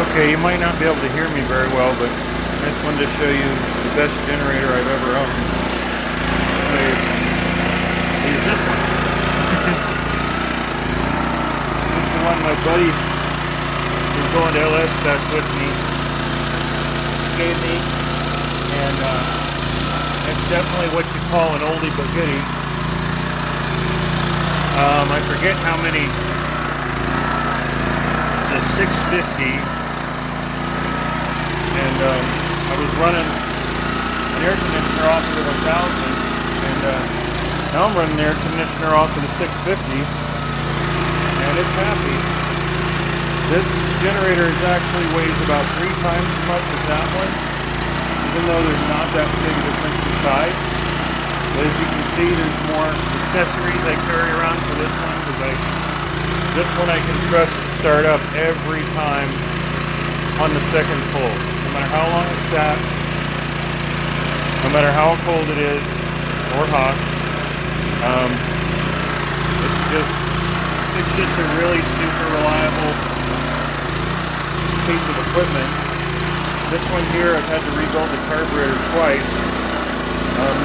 Okay, you might not be able to hear me very well, but I just wanted to show you the best generator I've ever owned. Use this one. This is the one my buddy who's going to LS Fest with me gave me, and it's definitely what you call an oldie but goodie. I forget how many. It's a 650. And I was running an air conditioner off of the 1000, and now I'm running the air conditioner off of the 650, and it's happy. This generator actually weighs about 3 times as much as that one, even though there's not that big a difference in size. But as you can see, there's more accessories I carry around for this one, because this one I can trust to start up every time on the second pull. No matter how long it's sat, no matter how cold it is or hot, it's just a really super reliable piece of equipment. This one here, I've had to rebuild the carburetor twice.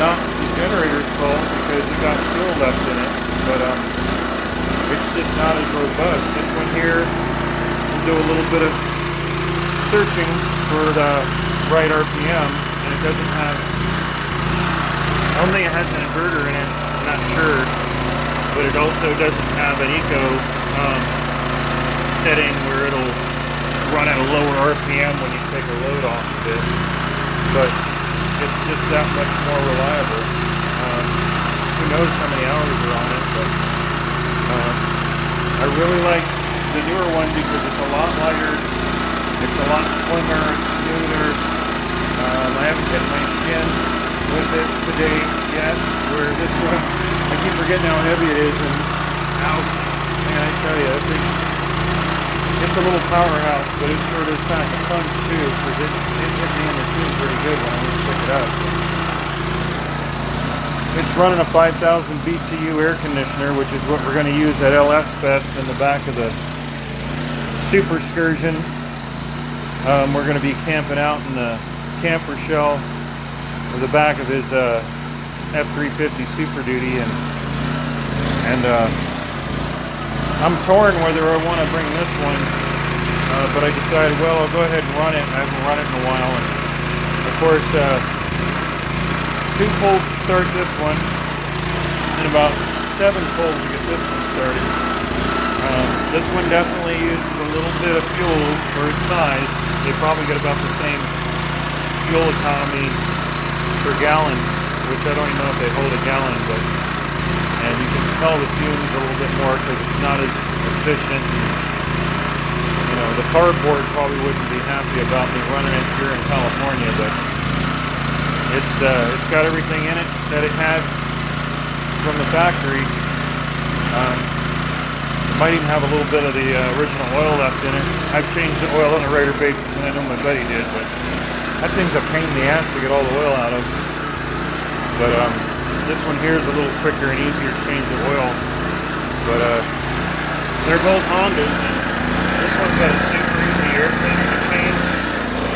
Not the generator's fault because it got fuel left in it, but it's just not as robust. This one here will do a little bit of searching for the right RPM, and it doesn't have, I don't think it has an inverter in it, I'm not sure, but it also doesn't have an eco setting where it'll run at a lower RPM when you take a load off of it, but it's just that much more reliable. Who knows how many hours are on it, but I really like the newer one because it's a lot lighter. It's a lot slimmer, it's smoother. I haven't hit my shin with it today yet, where this one, I keep forgetting how heavy it is, and ouch, man, I tell you, it's a little powerhouse, but it sure does pack a punch too, because it hit me in the shin pretty good when I went to pick it up. It's running a 5,000 BTU air conditioner, which is what we're going to use at LS Fest in the back of the Super Excursion. We're going to be camping out in the camper shell or the back of his F350 Super Duty, and I'm torn whether I want to bring this one, but I decided, well, I'll go ahead and run it. I haven't run it in a while, and of course 2 pulls to start this one, and about 7 pulls to get this one started. This one definitely uses a little bit of fuel for its size. They probably get about the same fuel economy per gallon, which I don't even know if they hold a gallon, but, and you can smell the fumes a little bit more because it's not as efficient. And, you know, the cardboard probably wouldn't be happy about me running it here in California, but it's got everything in it that it had from the factory. It might even have a little bit of the original oil left in it. I've changed the oil on a regular basis, and I know my buddy did, but that thing's a pain in the ass to get all the oil out of. But this one here is a little quicker and easier to change the oil. But they're both Hondas, and this one's got a super easy air cleaner to change.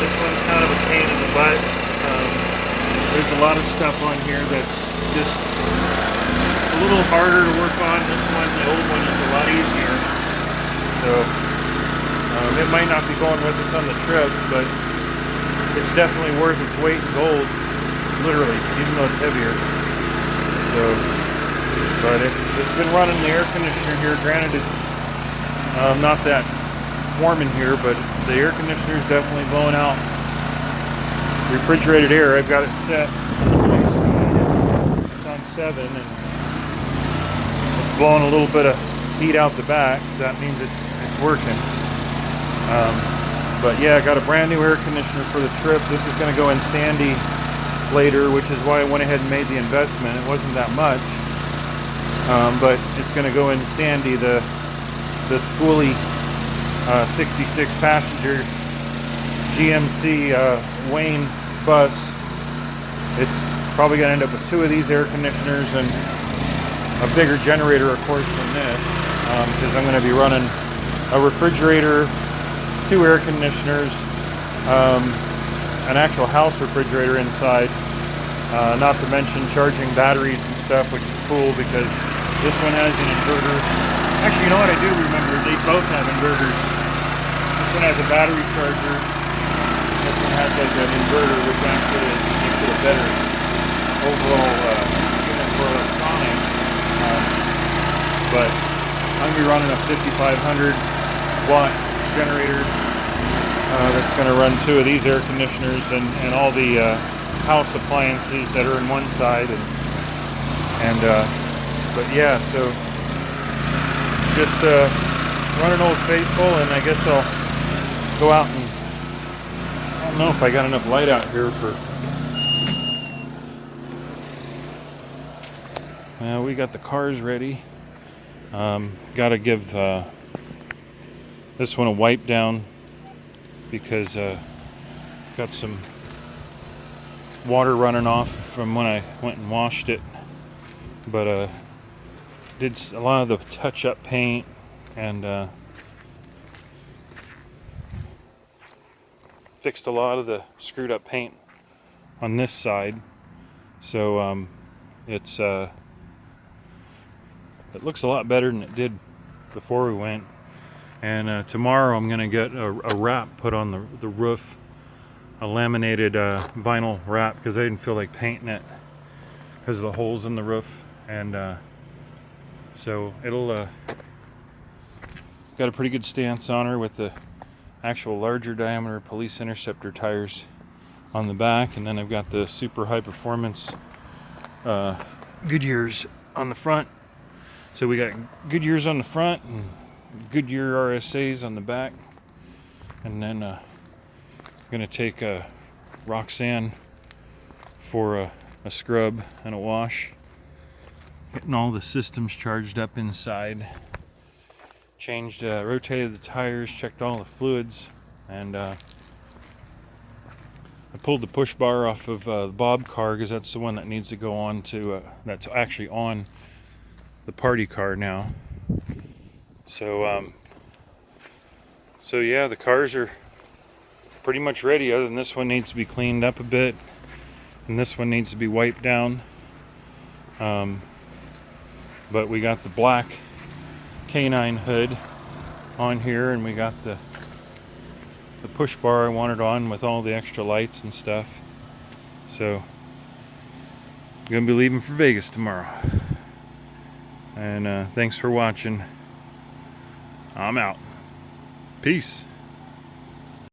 This one's kind of a pain in the butt. There's a lot of stuff on here that's just a little harder to work on. This one, the old one, is a lot easier. So it might not be going with us on the trip, but it's definitely worth its weight in gold, literally, even though it's heavier. So, but it's been running the air conditioner here. Granted, it's not that warm in here, but the air conditioner is definitely blowing out refrigerated air. I've got it set on high speed. It's on 7, and it's blowing a little bit of heat out the back, so that means it's working. But yeah, I got a brand new air conditioner for the trip. This is going to go in Sandy later, which is why I went ahead and made the investment. It wasn't that much, but it's going to go in Sandy, the Schoolie 66 passenger GMC Wayne bus. It's probably going to end up with 2 of these air conditioners and a bigger generator, of course, than this, because I'm going to be running a refrigerator 2 air conditioners, an actual house refrigerator inside, not to mention charging batteries and stuff, which is cool because this one has an inverter. Actually, you know what, I do remember, they both have inverters. This one has a battery charger, this one has like an inverter, which actually makes it a better overall unit for electronics. But I'm going to be running a 5500 watt generator that's going to run 2 of these air conditioners and all the house appliances that are in one side, but yeah, so just running Old Faithful, and I guess I'll go out and I don't know if I got enough light out here for. We got the cars ready. Got to give this one a wipe down because got some water running off from when I went and washed it, but did a lot of the touch-up paint and fixed a lot of the screwed up paint on this side, so it looks a lot better than it did before we went. And tomorrow I'm gonna get a wrap put on the roof, a laminated vinyl wrap, because I didn't feel like painting it because of the holes in the roof. And so it'll got a pretty good stance on her with the actual larger diameter Police Interceptor tires on the back, and then I've got the super high performance Goodyears on the front. So we got Goodyears on the front and Goodyear RSAs on the back, and then I'm gonna take Roxanne for a scrub and a wash, getting all the systems charged up inside, changed, rotated the tires, checked all the fluids, and I pulled the push bar off of the Bob car because that's the one that needs to go on to that's actually on the party car now. So so yeah, the cars are pretty much ready, other than this one needs to be cleaned up a bit and this one needs to be wiped down. But we got the black K9 hood on here, and we got the push bar I wanted on with all the extra lights and stuff. So I'm gonna be leaving for Vegas tomorrow. And thanks for watching. I'm out. Peace.